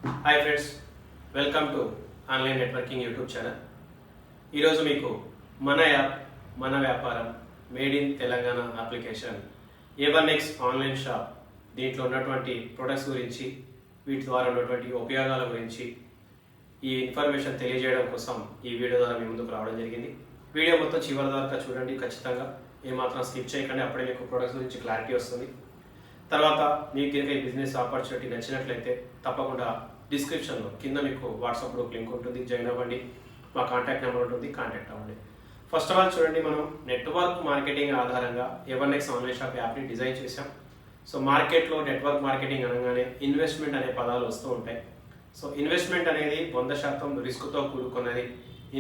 Hi friends, welcome to online networking YouTube channel. ఈరోజు మీకు మన యాప్ మన వ్యాపారం made in Telangana application A1X online shop దీంట్లో ఉన్నటువంటి ప్రొడక్ట్స్ గురించి, వీటి ద్వారా ఉన్నటువంటి ఉపయోగాల గురించి ఈ ఇన్ఫర్మేషన్ తెలియజేయడం కోసం ఈ వీడియో ద్వారా మీ ముందుకు రావడం జరిగింది. వీడియో మొత్తం చివరి దాకా చూడండి, ఖచ్చితంగా ఏమాత్రం స్కిప్ చేయకండి, అప్పుడే మీకు ప్రొడక్ట్స్ గురించి క్లారిటీ వస్తుంది. తర్వాత మీకు కనుక ఈ బిజినెస్ ఆపర్చునిటీ నచ్చినట్లయితే తప్పకుండా డిస్క్రిప్షన్లో కింద మీకు వాట్సాప్ గ్రూప్ లింక్ ఉంటుంది, జాయిన్ అవ్వండి. మా కాంటాక్ట్ నెంబర్ ఉంటుంది, కాంటాక్ట్ అవ్వండి. ఫస్ట్ ఆఫ్ ఆల్ చూడండి, మనం నెట్వర్క్ మార్కెటింగ్ ఆధారంగా A1X ఆన్లైన్ షాప్ యాప్ని డిజైన్ చేశాం. సో మార్కెట్లో నెట్వర్క్ మార్కెటింగ్ అనగానే ఇన్వెస్ట్మెంట్ అనే పదాలు వస్తూ ఉంటాయి. సో ఇన్వెస్ట్మెంట్ అనేది 100% రిస్క్తో కూడుకున్నది.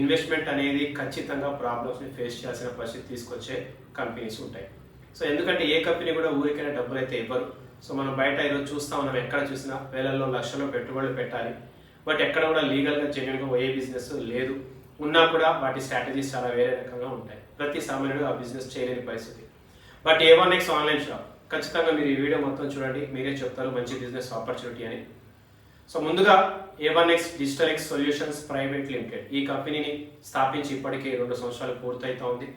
ఇన్వెస్ట్మెంట్ అనేది ఖచ్చితంగా ప్రాబ్లమ్స్ని ఫేస్ చేయాల్సిన పరిస్థితి తీసుకొచ్చే కంపెనీస్ ఉంటాయి. సో ఎందుకంటే ఏ కంపెనీ కూడా ఊరికైనా డబ్బులు అయితే ఇవ్వరు. సో మనం బయట ఈరోజు చూస్తా ఉన్నాం, ఎక్కడ చూసినా వేలల్లో లక్షల్లో పెట్టుబడులు పెట్టాలి, బట్ ఎక్కడ కూడా లీగల్గా జెన్యున్గా ఏ బిజినెస్ లేదు. ఉన్నా కూడా వాటి స్ట్రాటజీస్ చాలా వేరే రకంగా ఉంటాయి. ప్రతి సామాన్యుడు ఆ బిజినెస్ చేయలేని పరిస్థితి. బట్ A1X ఆన్లైన్ షాప్ ఖచ్చితంగా మీరు ఈ వీడియో మొత్తం చూడండి, మీరే చెప్తారు మంచి బిజినెస్ ఆపర్చునిటీ అని. సో ముందుగా A1X digital X solutions private limited ఈ కంపెనీని స్థాపించి ఇప్పటికే 2 సంవత్సరాలు పూర్తవుతా ఉంది.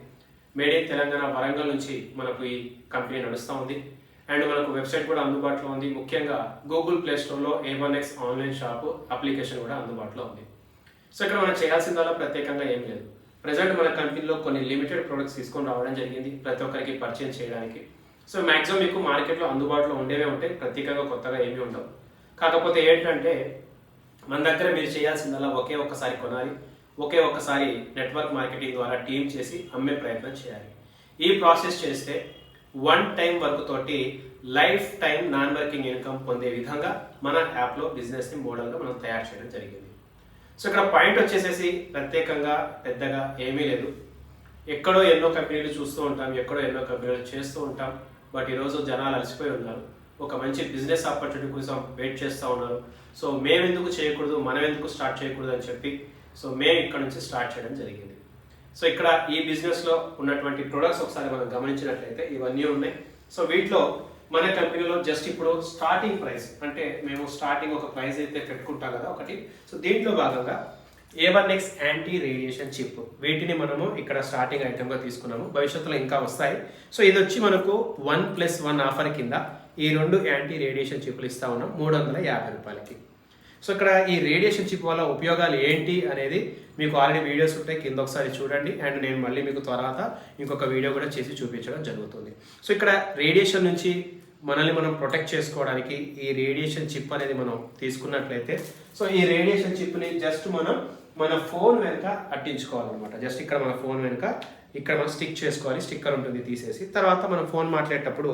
మేడ్ ఇన్ తెలంగాణ వరంగల్ నుంచి మనకు ఈ కంపెనీ నడుస్తూ ఉంది. అండ్ మనకు వెబ్సైట్ కూడా అందుబాటులో ఉంది. ముఖ్యంగా గూగుల్ ప్లే స్టోర్లో A1X ఆన్లైన్ షాప్ అప్లికేషన్ కూడా అందుబాటులో ఉంది. సో ఇక్కడ మనం చేయాల్సిందల్లా ప్రత్యేకంగా ఏం లేదు. ప్రజెంట్ మన కంపెనీలో కొన్ని లిమిటెడ్ ప్రొడక్ట్స్ తీసుకొని రావడం జరిగింది ప్రతి ఒక్కరికి పరిచయం చేయడానికి. సో మ్యాక్సిమం మీకు మార్కెట్లో అందుబాటులో ఉండేవే ఉంటాయి, ప్రత్యేకంగా కొత్తగా ఏమీ ఉండవు. కాకపోతే ఏంటంటే మన దగ్గర మీరు చేయాల్సిందల్లా ఒకే ఒక్కసారి కొనాలి, ఒకే ఒక్కసారి నెట్వర్క్ మార్కెటింగ్ ద్వారా టీమ్ చేసి అమ్మే ప్రయత్నం చేయాలి. ఈ ప్రాసెస్ చేస్తే 1 టైం వర్క్ తోటి life time non working income పొందే విధంగా మన యాప్లో బిజినెస్ని మోడల్గా మనం తయారు చేయడం జరిగింది. సో ఇక్కడ పాయింట్ వచ్చేసేసి ప్రత్యేకంగా పెద్దగా ఏమీ లేదు. ఎక్కడో ఎన్నో కంపెనీలు చూస్తూ ఉంటాం, ఎక్కడో ఎన్నో కంపెనీలు చేస్తూ ఉంటాం. బట్ ఈరోజు జనాలు అలసిపోయి ఉన్నారు, ఒక మంచి బిజినెస్ ఆపర్చునిటీ కోసం వెయిట్ చేస్తూ ఉన్నారు. సో మేము ఎందుకు చేయకూడదు, మనం ఎందుకు స్టార్ట్ చేయకూడదు అని చెప్పి సో మేము ఇక్కడ నుంచి స్టార్ట్ చేయడం జరిగింది. సో ఇక్కడ ఈ బిజినెస్లో ఉన్నటువంటి ప్రొడక్ట్స్ ఒకసారి మనం గమనించినట్లయితే ఇవన్నీ ఉన్నాయి. సో వీటిలో మన కంపెనీలో జస్ట్ ఇప్పుడు స్టార్టింగ్ ప్రైస్ అంటే మేము స్టార్టింగ్ ఒక ప్రైస్ అయితే పెట్టుకుంటాం కదా ఒకటి. సో దీంట్లో భాగంగా A1X యాంటీ రేడియేషన్ చిప్ వీటిని మనము ఇక్కడ స్టార్టింగ్ ఐటెంగా తీసుకున్నాము. భవిష్యత్తులో ఇంకా వస్తాయి. సో ఇది వచ్చి మనకు 1+1 ఆఫర్ కింద ఈ 2 యాంటీ రేడియేషన్ చిప్లు ఇస్తా ఉన్నాం 350 రూపాయలకి. సో ఇక్కడ ఈ రేడియేషన్ చిప్ వల్ల ఉపయోగాలు ఏంటి అనేది మీకు ఆల్రెడీ వీడియోస్ ఉంటాయి, కింద ఒకసారి చూడండి. అండ్ నేను మళ్ళీ మీకు తర్వాత ఇంకొక వీడియో కూడా చేసి చూపించడం జరుగుతుంది. సో ఇక్కడ రేడియేషన్ నుంచి మనల్ని మనం ప్రొటెక్ట్ చేసుకోవడానికి ఈ రేడియేషన్ చిప్ అనేది మనం తీసుకున్నట్లయితే, సో ఈ రేడియేషన్ చిప్ని జస్ట్ మనం మన ఫోన్ వెనుక అట్టించుకోవాలన్నమాట. జస్ట్ ఇక్కడ మన ఫోన్ వెనుక ఇక్కడ మనం స్టిక్ చేసుకోవాలి, స్టిక్కర్ ఉంటుంది తీసేసి. తర్వాత మనం ఫోన్ మాట్లాడేటప్పుడు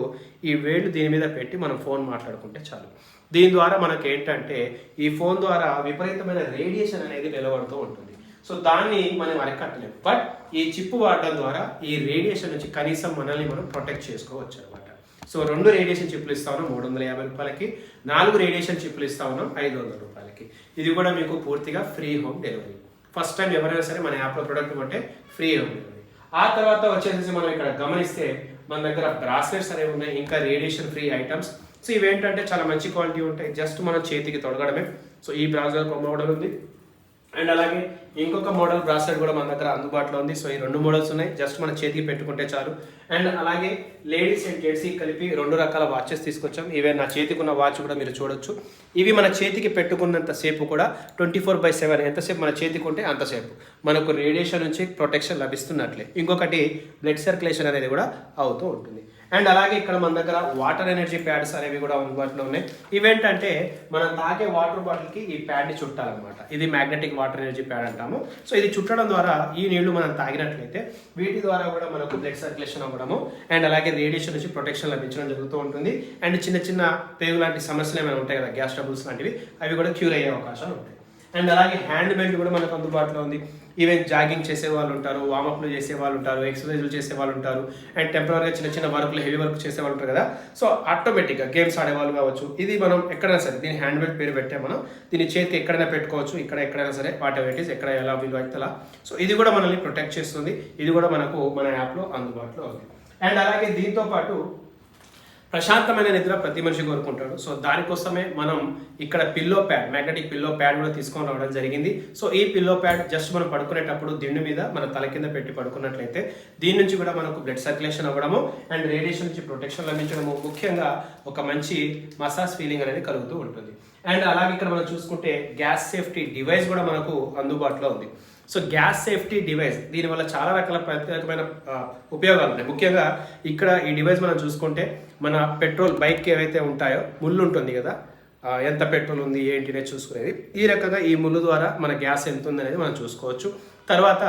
ఈ వేళ్ళు దీని మీద పెట్టి మనం ఫోన్ మాట్లాడుకుంటే చాలు. దీని ద్వారా మనకి ఏంటంటే ఈ ఫోన్ ద్వారా విపరీతమైన రేడియేషన్ అనేది నిలబడుతూ ఉంటుంది. సో దాన్ని మనం అరికట్టలేము. బట్ ఈ చిప్ వాడడం ద్వారా ఈ రేడియేషన్ నుంచి కనీసం మనల్ని మనం ప్రొటెక్ట్ చేసుకోవచ్చు అనమాట. సో 2 రేడియేషన్ చిప్లు ఇస్తా ఉన్నాం 350 రూపాయలకి, 4 రేడియేషన్ చిప్లు ఇస్తా ఉన్నాం 500 రూపాయలకి. ఇది కూడా మీకు పూర్తిగా free home delivery. First time ఎవరైనా సరే మన యాప్లో ప్రొడక్ట్ కొంటే ఫ్రీ హోమ్ డెలివరీ. ఆ తర్వాత వచ్చేసి మనం ఇక్కడ గమనిస్తే మన దగ్గర బ్రాస్లెట్స్ అనేవి ఉన్నాయి, ఇంకా రేడియేషన్ ఫ్రీ ఐటమ్స్. సో ఇవేంటంటే చాలా మంచి క్వాలిటీ ఉంటాయి, జస్ట్ మనం చేతికి తొడగడమే. సో ఈ బ్రాస్లెట్ ఒక మోడల్ ఉంది, అండ్ అలాగే ఇంకొక మోడల్ బ్రాస్లెట్ కూడా మన దగ్గర అందుబాటులో ఉంది. సో ఈ 2 మోడల్స్ ఉన్నాయి, జస్ట్ మన చేతికి పెట్టుకుంటే చాలు. అండ్ అలాగే లేడీస్ అండ్ జెంట్స్ కలిపి 2 రకాల వాచెస్ తీసుకొచ్చాం. ఇవే నా చేతికి ఉన్న వాచ్ కూడా మీరు చూడొచ్చు. ఇవి మన చేతికి పెట్టుకున్నంత సేపు కూడా 24/7 ఎంతసేపు మన చేతికి ఉంటే అంతసేపు మనకు రేడియేషన్ నుంచి ప్రొటెక్షన్ లభిస్తున్నట్లే. ఇంకొకటి బ్లడ్ సర్క్యులేషన్ అనేది కూడా అవుతూ ఉంటుంది. అండ్ అలాగే ఇక్కడ మన దగ్గర వాటర్ ఎనర్జీ ప్యాడ్స్ అనేవి కూడా అందుబాటులో ఉన్నాయి. ఇవేంటంటే మనం తాగే వాటర్ బాటిల్కి ఈ ప్యాడ్ని చుట్టాలన్నమాట. ఇది మ్యాగ్నెటిక్ వాటర్ ఎనర్జీ ప్యాడ్ అంటాము. సో ఇది చుట్టడం ద్వారా ఈ నీళ్లు మనం తాగినట్లయితే వీటి ద్వారా కూడా మనకు బ్లడ్ సర్క్యులేషన్ అవ్వడము అండ్ అలాగే రేడియేషన్ నుంచి ప్రొటెక్షన్ లభించడం జరుగుతూ ఉంటుంది. అండ్ చిన్న చిన్న పేగు లాంటి సమస్యలు ఏమైనా ఉంటాయి కదా, గ్యాస్ ట్రబుల్స్ లాంటివి, అవి కూడా క్యూర్ అయ్యే అవకాశాలు ఉంటాయి. అండ్ అలాగే హ్యాండ్ బెల్ట్ కూడా మనకు అందుబాటులో ఉంది. ఈవెన్ జాగింగ్ చేసే వాళ్ళు ఉంటారు, వామప్లు చేసే వాళ్ళు ఉంటారు, ఎక్సర్సైజ్లు చేసే వాళ్ళు ఉంటారు, అండ్ టెంపరీగా చిన్న చిన్న వర్క్లు హెవీ వర్క్ చేసే వాళ్ళు ఉంటారు కదా. సో ఆటోమేటిక్గా గేమ్స్ ఆడేవాళ్ళు కావచ్చు, ఇది మనం ఎక్కడైనా సరే దీని హ్యాండ్ బెల్ట్ పేరు పెట్టే మనం దీని చేతికి ఎక్కడైనా పెట్టుకోవచ్చు, ఇక్కడ ఎక్కడైనా సరే వాట్ ఎవర్ ఇట్ ఈస్, ఎక్కడ ఎలా వీలు అయితే అలా. సో ఇది కూడా మనల్ని ప్రొటెక్ట్ చేస్తుంది. ఇది కూడా మనకు మన యాప్లో అందుబాటులో ఉంది. అండ్ అలాగే దీంతో పాటు ప్రశాంతమైన నిద్ర ప్రతి మనిషి కోరుకుంటాడు. సో దానికోసమే మనం ఇక్కడ pillow pad, magnetic pillow pad కూడా తీసుకొని రావడం జరిగింది. సో ఈ పిల్లో ప్యాడ్ జస్ట్ మనం పడుకునేటప్పుడు దిండు మీద మన తల కింద పెట్టి పడుకున్నట్లయితే దీని నుంచి కూడా మనకు బ్లడ్ సర్క్యులేషన్ అవ్వడము అండ్ రేడియేషన్ నుంచి ప్రొటెక్షన్ లభించడము, ముఖ్యంగా ఒక మంచి మసాజ్ ఫీలింగ్ అనేది కలుగుతూ ఉంటుంది. అండ్ అలాగే ఇక్కడ మనం చూసుకుంటే గ్యాస్ సేఫ్టీ డివైస్ కూడా మనకు అందుబాటులో ఉంది. సో గ్యాస్ సేఫ్టీ డివైస్ దీనివల్ల చాలా రకాల ప్రత్యేకమైన ఉపయోగాలు ఉన్నాయి. ముఖ్యంగా ఇక్కడ ఈ డివైస్ మనం చూసుకుంటే మన పెట్రోల్ బైక్కి ఏవైతే ఉంటాయో ముళ్ళు ఉంటుంది కదా, ఎంత పెట్రోల్ ఉంది ఏంటి అనేది చూసుకునేది. ఈ రకంగా ఈ ముళ్ళు ద్వారా మన గ్యాస్ ఎంత ఉంది అనేది మనం చూసుకోవచ్చు. తర్వాత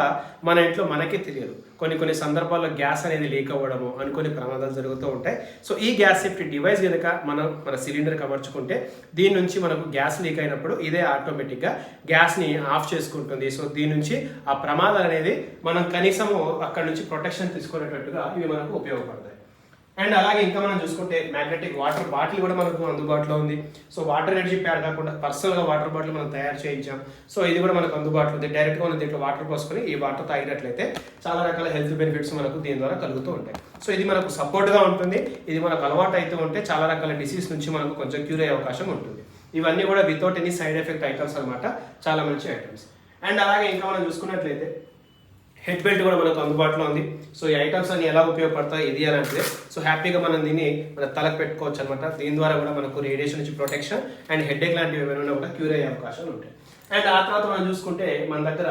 మన ఇంట్లో మనకే తెలియదు, కొన్ని సందర్భాల్లో గ్యాస్ అనేది లీక్ అవ్వడము అనుకోని ప్రమాదాలు జరుగుతూ ఉంటాయి. సో ఈ గ్యాస్ సేఫ్టీ డివైస్ కనుక మన సిలిండర్కి అమర్చుకుంటే దీని నుంచి మనకు గ్యాస్ లీక్ అయినప్పుడు ఇదే ఆటోమేటిక్గా గ్యాస్ని ఆఫ్ చేసుకుంటుంది. సో దీని నుంచి ఆ ప్రమాదాలు అనేది మనం కనీసము అక్కడ నుంచి ప్రొటెక్షన్ తీసుకునేటట్టుగా ఇవి మనకు ఉపయోగపడతాయి. అండ్ అలాగే ఇంకా మనం చూసుకుంటే మ్యాగ్నెటిక్ వాటర్ బాటిల్ కూడా మనకు అందుబాటులో ఉంది. సో వాటర్ ఎనర్జీ ప్యాడ్ కాకుండా పర్సనల్గా వాటర్ బాటిల్ మనం తయారు చేయించాం. సో ఇది కూడా మనకు అందుబాటులో ఉంది. డైరెక్ట్గా మనం దీంట్లో వాటర్ పోసుకొని ఈ వాటర్ తాగినట్లయితే చాలా రకాల హెల్త్ బెనిఫిట్స్ మనకు దీని ద్వారా కలుగుతూ ఉంటాయి. సో ఇది మనకు సపోర్ట్గా ఉంటుంది. ఇది మనకు అలవాటు అయితే ఉంటే చాలా రకాల డిసీజ్ నుంచి మనకు కొంచెం క్యూర్ అయ్యే అవకాశం ఉంటుంది. ఇవన్నీ కూడా without any side effect items అనమాట, చాలా మంచి ఐటమ్స్. అండ్ అలాగే ఇంకా మనం చూసుకున్నట్లయితే హెడ్ బెల్ట్ కూడా మనకు అందుబాటులో ఉంది. సో ఈ ఐటమ్స్ అన్ని ఎలా ఉపయోగపడతాయి ఇది అని అంటే, సో హ్యాపీగా మనం దీన్ని మన తలకు పెట్టుకోవచ్చు అనమాట. దీని ద్వారా కూడా మనకు రేడియేషన్ నుంచి ప్రొటెక్షన్ అండ్ హెడ్ఏక్ లాంటివి ఏమైనా కూడా క్యూర్ అయ్యే అవకాశాలు ఉంటాయి. అండ్ ఆ తర్వాత మనం చూసుకుంటే మన దగ్గర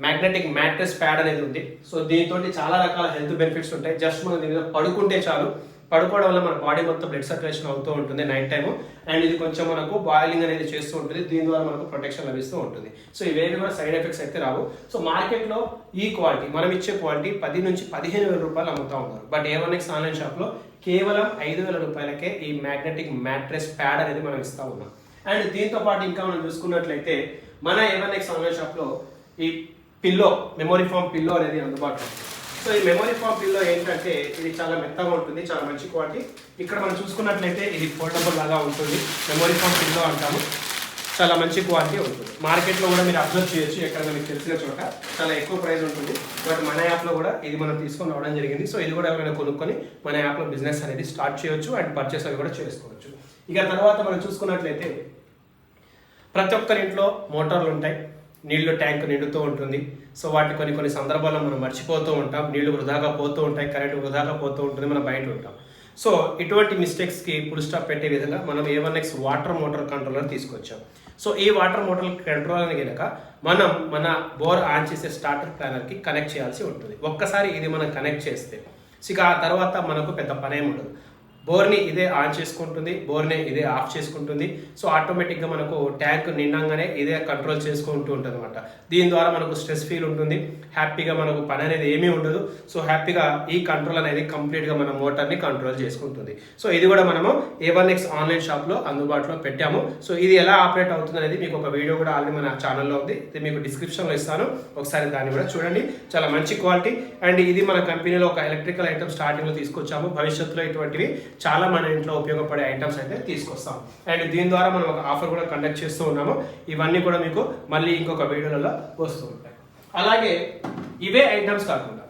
మ్యాగ్నెటిక్ మ్యాట్రెస్ ప్యాడ్ అనేది ఉంది. సో దీంతో చాలా రకాల హెల్త్ బెనిఫిట్స్ ఉంటాయి. జస్ట్ మనం దీని మీద పడుకుంటే చాలు, పడుకోవడం వల్ల మన బాడీ మొత్తం బ్లడ్ సర్క్యులేషన్ అవుతూ ఉంటుంది నైట్ టైము. అండ్ ఇది కొంచెం మనకు బాయిలింగ్ అనేది చేస్తూ ఉంటుంది. దీని ద్వారా మనకు ప్రొటెక్షన్ లభిస్తూ ఉంటుంది. సో ఇవేవి కూడా సైడ్ ఎఫెక్ట్స్ అయితే రావు. సో మార్కెట్లో ఈ క్వాలిటీ మనం ఇచ్చే క్వాలిటీ 10 నుంచి 15,000 రూపాయలు అమ్ముతూ ఉన్నారు. బట్ A1X ఆన్లైన్ షాప్లో కేవలం 5,000 రూపాయలకే ఈ మ్యాగ్నెటిక్ మ్యాట్రెస్ ప్యాడ్ అనేది మనం ఇస్తూ ఉన్నాం. అండ్ దీంతో పాటు ఇంకా మనం చూసుకున్నట్లయితే మన A1X ఆన్లైన్ షాప్లో ఈ పిల్లో, మెమరీ ఫామ్ పిల్లో అనేది అందుబాటులో. సో ఈ మెమరీ ఫామ్ పిల్లో ఏంటంటే ఇది చాలా మెత్తగా ఉంటుంది, చాలా మంచి క్వాలిటీ. ఇక్కడ మనం చూసుకున్నట్లయితే ఇది ఫోల్డబుల్ లాగా ఉంటుంది. మెమరీ ఫామ్ పిల్లో అంటాము, చాలా మంచి క్వాలిటీ ఉంటుంది. మార్కెట్లో కూడా మీరు అబ్జర్వ్ చేయొచ్చు, ఎక్కడ మీకు తెలిసిన చోట చాలా ఎక్కువ ప్రైస్ ఉంటుంది. బట్ మన యాప్లో కూడా ఇది మనం తీసుకొని రావడం జరిగింది. సో ఇది కూడా ఎవరైనా కొనుక్కొని మన యాప్లో బిజినెస్ అనేది స్టార్ట్ చేయొచ్చు అండ్ పర్చేస్ అవి కూడా చేసుకోవచ్చు. ఇక తర్వాత మనం చూసుకున్నట్లయితే ప్రతి ఒక్కరి ఇంట్లో మోటార్లు ఉంటాయి, నీళ్లు ట్యాంక్ నిండుతూ ఉంటుంది. సో వాటి కొన్ని సందర్భాల్లో మనం మర్చిపోతూ ఉంటాం, నీళ్లు వృధాగా పోతూ ఉంటాయి, కరెంటు వృధాగా పోతూ ఉంటుంది, మనం బయట ఉంటాం. సో ఇటువంటి మిస్టేక్స్కి ఫుల్ స్టాప్ పెట్టే విధంగా మనం A1X వాటర్ మోటార్ కంట్రోలర్ తీసుకొచ్చాం. సో ఈ వాటర్ మోటార్ కంట్రోలర్ కనుక మనం మన బోర్ ఆన్ చేసే స్టార్టర్ ప్లానర్కి కనెక్ట్ చేయాల్సి ఉంటుంది. ఒక్కసారి ఇది మనం కనెక్ట్ చేస్తే ఇక ఆ తర్వాత మనకు పెద్ద పనేం ఉండదు. బోర్ని ఇదే ఆన్ చేసుకుంటుంది, బోర్ని ఇదే ఆఫ్ చేసుకుంటుంది. సో ఆటోమేటిక్గా మనకు ట్యాంక్ నిండంగానే ఇదే కంట్రోల్ చేసుకుంటూ ఉంటుంది అనమాట. దీని ద్వారా మనకు స్ట్రెస్ ఫీల్ ఉంటుంది, హ్యాపీగా మనకు పని అనేది ఏమీ ఉండదు. సో హ్యాపీగా ఈ కంట్రోల్ అనేది కంప్లీట్గా మన మోటార్ని కంట్రోల్ చేసుకుంటుంది. సో ఇది కూడా మనము A1X ఆన్లైన్ షాప్లో అందుబాటులో పెట్టాము. సో ఇది ఎలా ఆపరేట్ అవుతుంది అనేది మీకు ఒక వీడియో కూడా ఆల్రెడీ మన ఛానల్లో ఉంది, ఇది మీకు డిస్క్రిప్షన్లో ఇస్తాను, ఒకసారి దాన్ని కూడా చూడండి. చాలా మంచి క్వాలిటీ. అండ్ ఇది మన కంపెనీలో ఒక ఎలక్ట్రికల్ ఐటమ్ స్టార్టింగ్లో తీసుకొచ్చాము. భవిష్యత్తులో ఇటువంటివి చాలా మన ఇంట్లో ఉపయోగపడే ఐటమ్స్ అయితే తీసుకొస్తాం. అండ్ దీని ద్వారా మనం ఒక ఆఫర్ కూడా కండక్ట్ చేస్తూ ఉన్నాము. ఇవన్నీ కూడా మీకు మళ్ళీ ఇంకొక వీడియోలలో వస్తూ ఉంటాయి. అలాగే ఇవే ఐటమ్స్ కాకుండా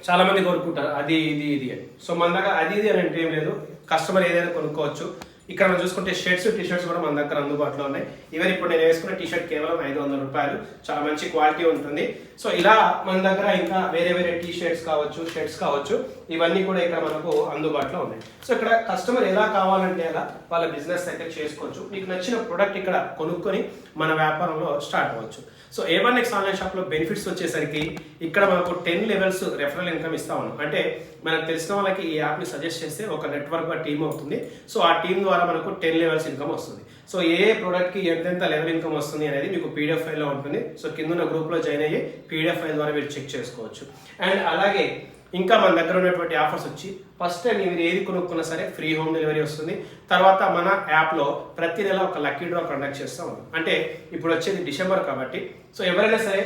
చాలా మంది కోరుకుంటారు అది ఇది అని. సో మన దగ్గర అది ఇది అని అంటే ఏం లేదు, కస్టమర్ ఏదైనా కొనుక్కోవచ్చు. ఇక్కడ మనం చూసుకుంటే షర్ట్స్, టీషర్ట్స్ కూడా మన దగ్గర అందుబాటులో ఉన్నాయి. ఈవెన్ ఇప్పుడు నేను వేసుకున్న టీషర్ట్ కేవలం 500 రూపాయలు, చాలా మంచి క్వాలిటీ ఉంటుంది. సో ఇలా మన దగ్గర ఇంకా వేరే టీషర్ట్స్ కావచ్చు, షర్ట్స్ కావచ్చు, ఇవన్నీ కూడా ఇక్కడ మనకు అందుబాటులో ఉన్నాయి. సో ఇక్కడ కస్టమర్ ఎలా కావాలంటే అలా వాళ్ళ బిజినెస్ అయితే చేసుకోవచ్చు. మీకు నచ్చిన ప్రోడక్ట్ ఇక్కడ కొనుక్కొని మన వ్యాపారంలో స్టార్ట్ అవ్వచ్చు. సో A1X ఆన్లైన్ షాప్లో బెనిఫిట్స్ వచ్చేసరికి ఇక్కడ మనకు 10 లెవెల్స్ రెఫరల్ ఇన్కమ్ ఇస్తా ఉన్నాం. అంటే మనకు తెలిసిన వాళ్ళకి ఈ యాప్ని సజెస్ట్ చేస్తే ఒక నెట్వర్క్గా టీమ్ అవుతుంది. సో ఆ టీం ద్వారా మనకు 10 లెవెల్స్ ఇన్కమ్ వస్తుంది. సో ఏ ప్రోడక్ట్కి ఎంతెంత లెవెల్ ఇన్కమ్ వస్తుంది అనేది మీకు PDF ఫైల్లో ఉంటుంది. సో కింద గ్రూప్లో జాయిన్ అయ్యి PDF ఫైల్ ద్వారా మీరు చెక్ చేసుకోవచ్చు. అండ్ అలాగే ఇంకా మన దగ్గర ఉన్నటువంటి ఆఫర్స్ వచ్చి ఫస్ట్ టైం మీరు ఏది కొనుక్కున్నా సరే ఫ్రీ హోమ్ డెలివరీ వస్తుంది. తర్వాత మన యాప్లో ప్రతి నెల ఒక లక్కీ డ్రా కండక్ట్ చేస్తూ ఉన్నాం. అంటే ఇప్పుడు వచ్చేది డిసెంబర్ కాబట్టి సో ఎవరైనా సరే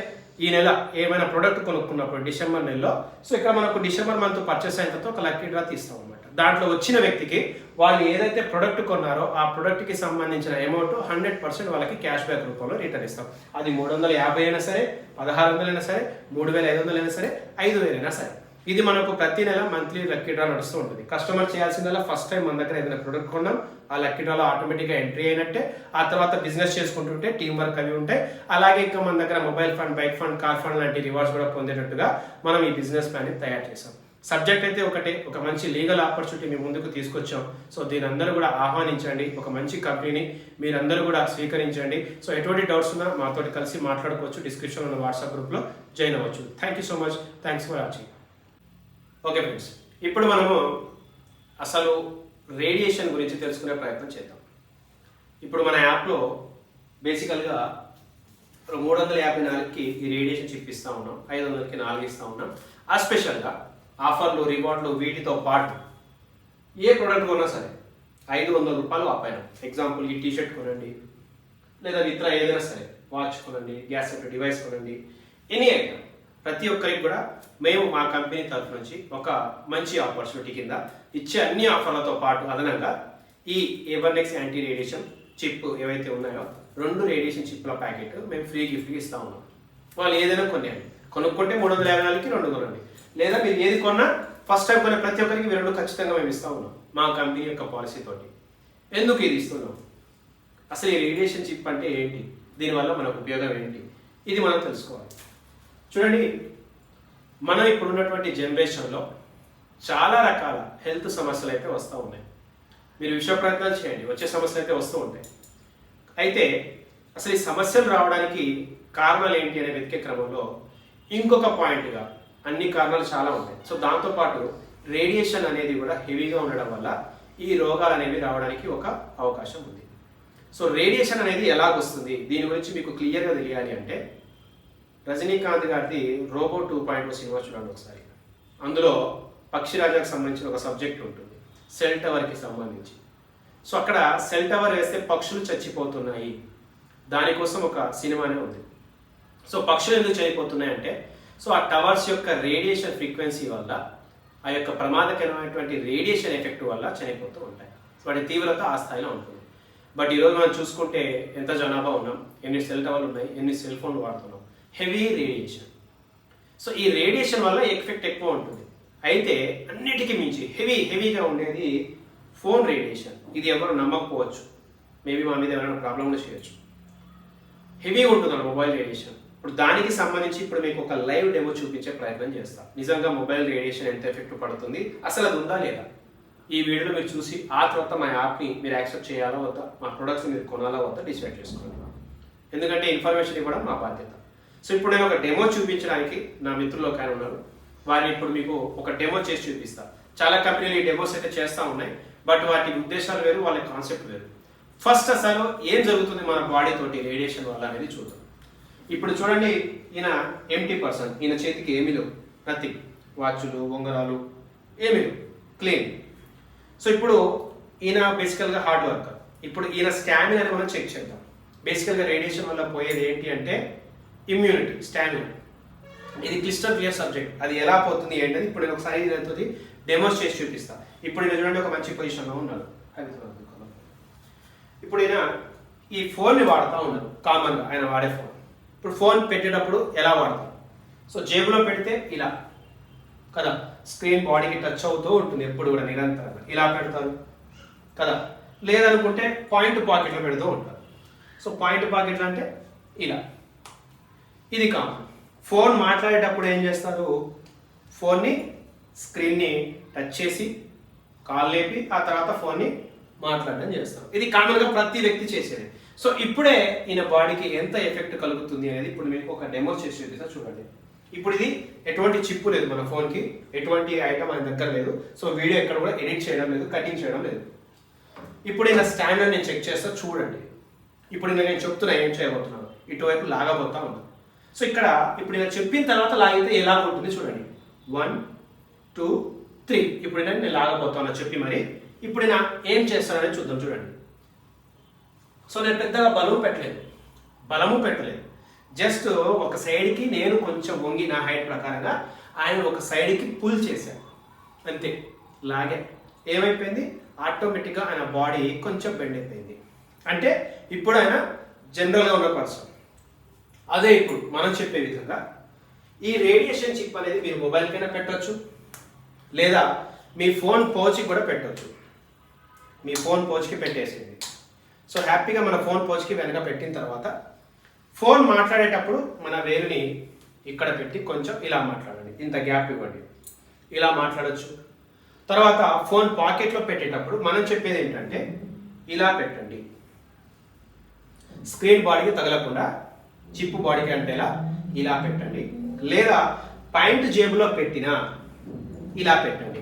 ఈ నెల ఏమైనా ప్రోడక్ట్ కొనుక్కున్నప్పుడు డిసెంబర్ నెలలో సో ఇక్కడ మనకు డిసెంబర్ మంత్ పర్చేస్ అయిన తర్వాత ఒక లక్కీ డ్రా తీస్తాం అనమాట. దాంట్లో వచ్చిన వ్యక్తికి వాళ్ళు ఏదైతే ప్రొడక్ట్ కొన్నారో ఆ ప్రొడక్ట్కి సంబంధించిన అమౌంట్ 100% వాళ్ళకి క్యాష్ బ్యాక్ రూపంలో రిటర్న్ ఇస్తాం. అది 350 అయినా సరే, 1600 అయినా సరే, 3500 అయినా సరే, 5000 అయినా సరే. ఇది మనకు ప్రతి నెల మంత్లీ లక్కీ డ్రా నడుస్తూ ఉంటుంది. కస్టమర్ చేయాల్సిందల్లా ఫస్ట్ టైం మన దగ్గర ఏదైనా ప్రొడక్ట్ కొన్నాం, ఆ లక్కీ డ్రాలో ఆటోమేటిక్గా ఎంట్రీ అయినట్టే. ఆ తర్వాత బిజినెస్ చేసుకుంటుంటే టీం వర్క్ అవి ఉంటాయి. అలాగే ఇంకా మన దగ్గర mobile fund, bike fund, car fund లాంటి రివార్డ్స్ కూడా పొందేటట్టుగా మనం ఈ బిజినెస్ ప్లాన్ తయారు చేసాం. సబ్జెక్ట్ అయితే ఒకటే, ఒక మంచి లీగల్ ఆపర్చునిటీ మీ ముందుకు తీసుకొచ్చాం. సో దీని అందరూ కూడా ఆహ్వానించండి. ఒక మంచి కంపెనీని మీరందరూ కూడా స్వీకరించండి. సో ఎటువంటి డౌట్స్ ఉన్నా మాతో కలిసి మాట్లాడుకోవచ్చు. డిస్క్రిప్షన్ ఉన్న వాట్సాప్ గ్రూప్లో జాయిన్ అవ్వచ్చు. Thank you so much. Thanks for watching. Okay friends, ఇప్పుడు మనము అసలు రేడియేషన్ గురించి తెలుసుకునే ప్రయత్నం చేద్దాం. ఇప్పుడు మన యాప్లో బేసికల్గా 354కి ఈ రేడియేషన్ చిప్ ఇస్తూ ఉన్నాం, 500కి 4 ఇస్తూ ఉన్నాం. ఆ స్పెషల్గా ఆఫర్లు, రివార్డులు వీటితో పాటు ఏ ప్రోడక్ట్ కొన్నా సరే 500 రూపాయలు ఆ పైన. ఎగ్జాంపుల్ ఈ టీషర్ట్ కొనండి, లేదా ఇతర ఏదైనా సరే వాచ్ కొనండి, గ్యాస్ సెట్ డివైస్ కొనండి, ఎనీ ఐటమ్ ప్రతి ఒక్కరికి కూడా మేము మా కంపెనీ తరఫు నుంచి ఒక మంచి ఆపర్చునిటీ కింద ఇచ్చే అన్ని ఆఫర్లతో పాటు అదనంగా ఈ A1X యాంటీ రేడియేషన్ చిప్ ఏవైతే ఉన్నాయో 2 రేడియేషన్ చిప్ల ప్యాకెట్ మేము ఫ్రీ గిఫ్ట్గా ఇస్తా ఉన్నాం. వాళ్ళు ఏదైనా కొనేయండి, కొనుక్కుంటే 354కి 2 కొనండి, లేదా మీరు ఏది కొన్నా ఫస్ట్ టైం కొనే ప్రతి ఒక్కరికి 2 ఖచ్చితంగా మేము ఇస్తా ఉన్నాం మా కంపెనీ యొక్క పాలసీ తోటి. ఎందుకు ఇది ఇస్తున్నాం, అసలు ఈ రేడియేషన్ చిప్ అంటే ఏంటి, దీనివల్ల మనకు ఉపయోగం ఏంటి, ఇది మనం తెలుసుకోవాలి. చూడండి, మనం ఇప్పుడున్నటువంటి జనరేషన్లో చాలా రకాల హెల్త్ సమస్యలు అయితే వస్తూ ఉన్నాయి. మీరు విషయ ప్రయత్నాలు చేయండి, వచ్చే సమస్యలు అయితే వస్తూ ఉంటాయి. అయితే అసలు ఈ సమస్యలు రావడానికి కారణాలు ఏంటి అనే వెతికే క్రమంలో ఇంకొక పాయింట్గా అన్ని కారణాలు చాలా ఉంటాయి. సో దాంతోపాటు రేడియేషన్ అనేది కూడా హెవీగా ఉండడం వల్ల ఈ రోగాలు అనేవి రావడానికి ఒక అవకాశం ఉంది. సో రేడియేషన్ అనేది ఎలాగొస్తుంది, దీని గురించి మీకు క్లియర్గా తెలియాలి అంటే రజనీకాంత్ గారిది రోబో 2.0 సినిమా చూడండి ఒకసారి. అందులో పక్షిరాజాకు సంబంధించిన ఒక సబ్జెక్ట్ ఉంటుంది, సెల్ టవర్కి సంబంధించి. సో అక్కడ సెల్ టవర్ వేస్తే పక్షులు చచ్చిపోతున్నాయి, దానికోసం ఒక సినిమానే ఉంది. సో పక్షులు ఎందుకు చనిపోతున్నాయి అంటే, సో ఆ టవర్స్ యొక్క రేడియేషన్ ఫ్రీక్వెన్సీ వల్ల, ఆ యొక్క ప్రమాదకరమైనటువంటి రేడియేషన్ ఎఫెక్ట్ వల్ల చనిపోతూ ఉంటాయి. వాటి తీవ్రత ఆ స్థాయిలో ఉంటుంది. బట్ ఈరోజు మనం చూసుకుంటే ఎంత జనాభా ఉన్నాం, ఎన్ని సెల్ టవర్లు ఉన్నాయి, ఎన్ని సెల్ ఫోన్లు వాడుతున్నాం, హెవీ రేడియేషన్. సో ఈ రేడియేషన్ వల్ల ఎఫెక్ట్ ఎక్కువ ఉంటుంది. అయితే అన్నిటికీ మించి హెవీగా ఉండేది ఫోన్ రేడియేషన్. ఇది ఎవరు నమ్మకపోవచ్చు, మేబీ మా మీద ఎవరైనా ప్రాబ్లం కూడా చేయొచ్చు. హెవీగా ఉంటుంది మొబైల్ రేడియేషన్. ఇప్పుడు దానికి సంబంధించి ఇప్పుడు మీకు ఒక లైవ్ డెమో చూపించే ప్రయత్నం చేస్తాను. నిజంగా మొబైల్ రేడియేషన్ ఎంత ఎఫెక్ట్ పడుతుంది, అసలు అది ఉందా లేదా, ఈ వీడియోలో మీరు చూసి ఆ తర్వాత మా యాప్ని మీరు యాక్సెప్ట్ చేయాలా వద్దా, మా ప్రొడక్ట్స్ మీరు కొనాలా వద్దా డిసైడ్ చేసుకోండి. ఎందుకంటే ఇన్ఫర్మేషన్ ఇవ్వడం మా బాధ్యత. సో ఇప్పుడు నేను ఒక డెమో చూపించడానికి నా మిత్రులు ఒక ఆయన ఉన్నారు, వారిని ఇప్పుడు మీకు ఒక డెమో చేసి చూపిస్తా. చాలా కంపెనీలు ఈ డెమోస్ అయితే చేస్తూ ఉన్నాయి, బట్ వాటి ఉద్దేశాలు వేరు, వాళ్ళ కాన్సెప్ట్ వేరు. ఫస్ట్ అసలు ఏం జరుగుతుంది మన బాడీ తోటి రేడియేషన్ వల్ల అనేది చూద్దాం. ఇప్పుడు చూడండి, ఈయన ఎంటీ పర్సన్, ఈయన చేతికి ఏమీ లేవు, నథింగ్, వాచ్లు, ఉంగరాలు ఏమీ లేవు, క్లీన్. సో ఇప్పుడు ఈయన బేసికల్గా హార్డ్ వర్కర్. ఇప్పుడు ఈయన స్టామినాని మనం చెక్ చేద్దాం. బేసికల్గా రేడియేషన్ వల్ల పోయేది ఏంటి అంటే ఇమ్యూనిటీ, స్టామినా. ఇది క్లిస్టర్ క్లియర్ సబ్జెక్ట్. అది ఎలా పోతుంది ఏంటది ఇప్పుడు నేను ఒకసారి అవుతుంది డెమోస్ చేసి చూపిస్తాను. ఇప్పుడు నేను చూడండి ఒక మంచి పొజిషన్లో ఉన్నాడు. ఇప్పుడు ఈయన ఈ ఫోన్ని వాడుతూ ఉన్నారు కామన్గా, ఆయన వాడే ఫోన్. ఇప్పుడు ఫోన్ పెట్టేటప్పుడు ఎలా వాడతాం, సో జేబులో పెడితే ఇలా కదా, స్క్రీన్ బాడీకి టచ్ అవుతూ ఉంటుంది ఎప్పుడు కూడా నిరంతరంగా, ఇలా పెడతారు కదా. లేదనుకుంటే పాయింట్ పాకెట్లో పెడుతూ ఉంటారు. సో పాయింట్ పాకెట్లు అంటే ఇలా, ఇది కామన్. ఫోన్ మాట్లాడేటప్పుడు ఏం చేస్తారు, ఫోన్ని స్క్రీన్ని టచ్ చేసి కాల్ లేపి ఆ తర్వాత ఫోన్ని మాట్లాడడం చేస్తారు. ఇది కామన్గా ప్రతి వ్యక్తి చేసేది. సో ఇప్పుడే ఈయన బాడీకి ఎంత ఎఫెక్ట్ కలుగుతుంది అనేది ఇప్పుడు మీకు ఒక డెమో చేసి చూపిస్తా చూడండి. ఇప్పుడు ఇది ఎటువంటి చిప్పు లేదు మన ఫోన్కి, ఎటువంటి ఐటమ్ ఆయన దగ్గర లేదు. సో వీడియో ఎక్కడ కూడా ఎడిట్ చేయడం లేదు, కటింగ్ చేయడం లేదు. ఇప్పుడు ఈయన స్టాండర్డ్ నేను చెక్ చేస్తా చూడండి. ఇప్పుడు నేను చెప్తున్నా ఏం చేయబోతున్నాను, ఇటువైపు లాగబోతా ఉన్నాను. సో ఇక్కడ ఇప్పుడు నేను చెప్పిన తర్వాత లాగితే ఎలా ఉంటుంది చూడండి. 1 2 3. ఇప్పుడు నేను లాగబోతాను చెప్పి మరి. ఇప్పుడు నేను ఏం చేస్తానని చూద్దాం చూడండి. సో నేను పెద్దగా బలము పెట్టలేదు, జస్ట్ ఒక సైడ్కి నేను కొంచెం వంగి నా హైట్ ప్రకారంగా ఆయన ఒక సైడ్కి పుల్ చేశాను అంతే, లాగే. ఏమైపోయింది, ఆటోమేటిక్గా ఆయన బాడీ కొంచెం బెండ్ అయిపోయింది. అంటే ఇప్పుడు ఆయన జనరల్గా ఉన్న పర్సన్. అదే ఇప్పుడు మనం చెప్పే విధంగా ఈ రేడియేషన్ చిప్ అనేది మీరు మొబైల్కైనా పెట్టవచ్చు, లేదా మీ ఫోన్ పౌచ్కి కూడా పెట్టవచ్చు. మీ ఫోన్ పౌచ్కి పెట్టేసేయండి. సో హ్యాపీగా మన ఫోన్ పౌచ్కి వెనక పెట్టిన తర్వాత ఫోన్ మాట్లాడేటప్పుడు మన వేలుని ఇక్కడ పెట్టి కొంచెం ఇలా మాట్లాడండి, ఇంత గ్యాప్ ఇవ్వండి, ఇలా మాట్లాడచ్చు. తర్వాత ఫోన్ పాకెట్లో పెట్టేటప్పుడు మనం చెప్పేది ఏంటంటే ఇలా పెట్టండి, స్క్రీన్ బాడీకి తగలకుండా చిప్ బాడీకి అంటేలా ఇలా పెట్టండి. లేదా పాయింట్ జేబులో పెట్టినా ఇలా పెట్టండి.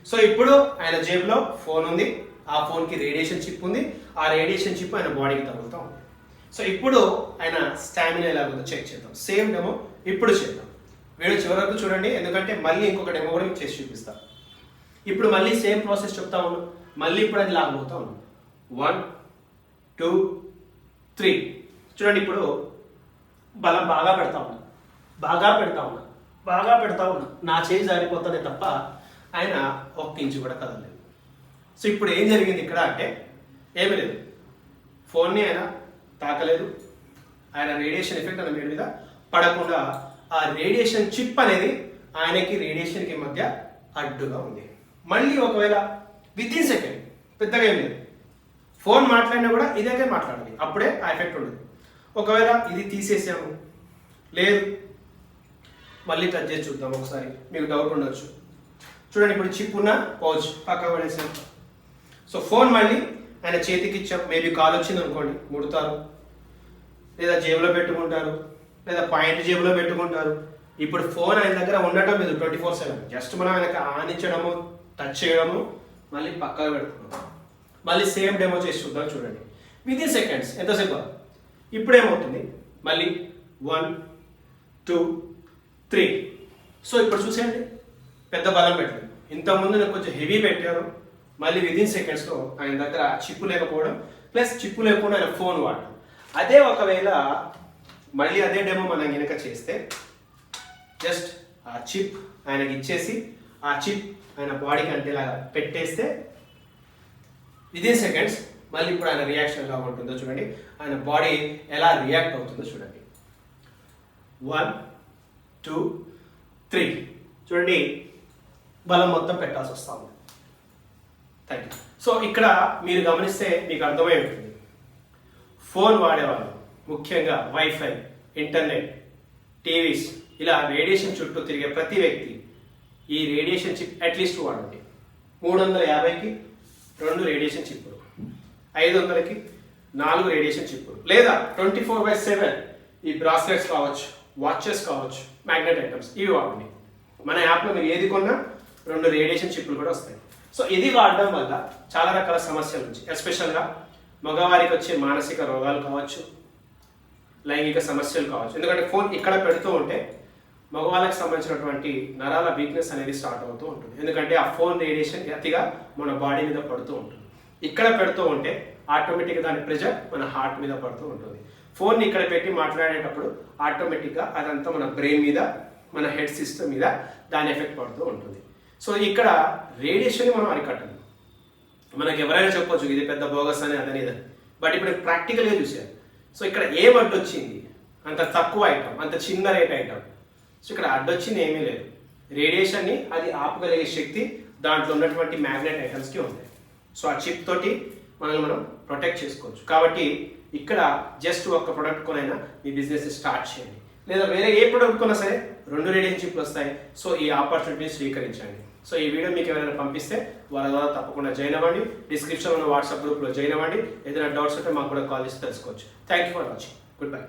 సో ఇప్పుడు ఆయన జేబులో ఫోన్ ఉంది, ఆ ఫోన్కి రేడియేషన్ చిప్ ఉంది, ఆ రేడియేషన్ చిప్ ఆయన బాడీకి తగులుతూ ఉంది. సో ఇప్పుడు ఆయన స్టామినా ఎలాగుందో చెక్ చేద్దాం. సేమ్ డెమో ఇప్పుడు చేద్దాం. వీడియో చివరి వరకు చూడండి, ఎందుకంటే మళ్ళీ ఇంకొక డెమో కూడా మీకు చేసి చూపిస్తాను. ఇప్పుడు మళ్ళీ సేమ్ ప్రాసెస్ చెప్తా ఉన్నాను. మళ్ళీ ఇప్పుడు అది లాగబోతా ఉన్నాను. 1 2 3 చూడండి. ఇప్పుడు బలం బాగా పెడతా ఉన్నా, నా చేయి జారిపోతుంది తప్ప ఆయన 1 ఇంచు కూడా కదలలేదు. సో ఇప్పుడు ఏం జరిగింది ఇక్కడ అంటే ఏమీ లేదు, ఫోన్ని ఆయన తాకలేదు, ఆయన రేడియేషన్ ఎఫెక్ట్ ఆయన మీద పడకుండా ఆ రేడియేషన్ చిప్ అనేది ఆయనకి రేడియేషన్కి మధ్య అడ్డుగా ఉంది. మళ్ళీ ఒకవేళ వితిన్ సెకండ్, పెద్దగా ఏం లేదు, ఫోన్ మాట్లాడినా కూడా ఇదే మాట్లాడాలి, అప్పుడే ఆ ఎఫెక్ట్ ఉండదు. ఒకవేళ ఇది తీసేసాము, లేదు మళ్ళీ టచ్ చేసి చూద్దాం ఒకసారి, మీకు డౌట్ ఉండొచ్చు. చూడండి ఇప్పుడు చిప్ ఉన్న పౌచ్ పక్క పడేసాం. సో ఫోన్ మళ్ళీ ఆయన చేతికి ఇచ్చాం, మేబీ కాల్ వచ్చింది అనుకోండి, ముడతారు, లేదా జేబులో పెట్టుకుంటారు, లేదా పాయింట్ జేబులో పెట్టుకుంటారు. ఇప్పుడు ఫోన్ ఆయన దగ్గర ఉండటం లేదు 24/7, జస్ట్ మనం ఆయనకు ఆనించడము, టచ్ చేయడము, మళ్ళీ పక్కగా పెట్టుకున్నాం. మళ్ళీ సేమ్ డెమో చేసి చూద్దాం. చూడండి వితిన్ సెకండ్స్, ఎంతసేపు. ఇప్పుడు ఏమవుతుంది, మళ్ళీ 1 2 3. సో ఇప్పుడు చూసేయండి, పెద్ద బలం పెట్టలేదు. ఇంతకుముందు నేను కొంచెం హెవీ పెట్టాను, మళ్ళీ వితిన్ సెకండ్స్లో ఆయన దగ్గర చిప్పు లేకపోవడం, ప్లస్ చిప్పు లేకుండా ఆయన ఫోన్ వాడడం. అదే ఒకవేళ మళ్ళీ అదే డెమో మనం కనుక చేస్తే, జస్ట్ ఆ చిప్ ఆయనకి ఇచ్చేసి ఆ చిప్ ఆయన బాడీకి అంటేలాగా పెట్టేస్తే వితిన్ సెకండ్స్ మళ్ళీ ఇప్పుడు ఆయన రియాక్షన్ ఎలా ఉంటుందో చూడండి, ఆయన బాడీ ఎలా రియాక్ట్ అవుతుందో చూడండి. 1 2 3 చూడండి, బలం మొత్తం పెట్టాల్సి వస్తా ఉంది. Thank you. సో ఇక్కడ మీరు గమనిస్తే మీకు అర్థమై ఉంటుంది, ఫోన్ వాడేవాళ్ళు ముఖ్యంగా వైఫై, ఇంటర్నెట్, టీవీస్, ఇలా రేడియేషన్ చుట్టూ తిరిగే ప్రతి వ్యక్తి ఈ రేడియేషన్ చిప్ అట్లీస్ట్ వాడండి. 350కి 2 రేడియేషన్ చిప్పులు, 500కి 4 రేడియేషన్ చిప్పులు, లేదా 24/7 ఈ బ్రాస్లెట్స్ కావచ్చు, వాచెస్ కావచ్చు, మ్యాగ్నెట్ ఐటమ్స్, ఇవి వాడండి. మన యాప్లో మీరు ఏది కొన్నా 2 రేడియేషన్ చిప్పులు కూడా వస్తాయి. సో ఇది వాడడం వల్ల చాలా రకాల సమస్యల నుంచి, ఎస్పెషల్గా మగవారికి వచ్చే మానసిక రోగాలు కావచ్చు, లైంగిక సమస్యలు కావచ్చు. ఎందుకంటే ఫోన్ ఇక్కడ పెడుతూ ఉంటే మగవాళ్ళకి సంబంధించినటువంటి నరాల వీక్నెస్ అనేది స్టార్ట్ అవుతూ ఉంటుంది. ఎందుకంటే ఆ ఫోన్ రేడియేషన్ అతిగా మన బాడీ మీద పడుతూ ఉంటుంది. ఇక్కడ పెడుతూ ఉంటే ఆటోమేటిక్గా దాని ప్రెజర్ మన హార్ట్ మీద పడుతూ ఉంటుంది. ఫోన్ని ఇక్కడ పెట్టి మాట్లాడేటప్పుడు ఆటోమేటిక్గా అదంతా మన బ్రెయిన్ మీద, మన హెడ్ సిస్టమ్ మీద దాని ఎఫెక్ట్ పడుతూ ఉంటుంది. సో ఇక్కడ రేడియేషన్ని మనం అరికట్టాలి. మనకి ఎవరైనా చెప్పొచ్చు ఇది పెద్ద బోగస్ అని అదని ఇదని, బట్ ఇప్పుడు ప్రాక్టికల్గా చూసారు. సో ఇక్కడ ఏం అడ్డొచ్చింది, అంత తక్కువ ఐటమ్, అంత చిన్న రేట్ ఐటమ్. సో ఇక్కడ అడ్డొచ్చింది ఏమీ లేదు, రేడియేషన్ని అది ఆపగలిగే శక్తి దాంట్లో ఉన్నటువంటి మ్యాగ్నెట్ ఐటమ్స్కి ఉంది. సో ఆ చిప్ తోటి మనల్ని మనం ప్రొటెక్ట్ చేసుకోవచ్చు. కాబట్టి ఇక్కడ జస్ట్ ఒక ప్రొడక్ట్ కొనైనా మీ బిజినెస్ స్టార్ట్ చేయండి, లేదా వేరే ఏ ప్రొడక్ట్ కొన్నా సరే 2 రేడియేషన్ చిప్లు వస్తాయి. సో ఈ ఆపర్చునిటీని స్వీకరించండి. సో ఈ వీడియో మీకు ఎవరైనా పంపిస్తే వాళ్ళ ద్వారా తప్పకుండా జాయిన్ అవ్వండి. డిస్క్రిప్షన్లో ఉన్న వాట్సాప్ గ్రూప్లో జాయిన్ అవ్వండి. ఏదైనా డౌట్స్ ఉంటే మాకు కూడా కాల్ చేసి తెలుసుకోవచ్చు. Thank you for watching. Good bye.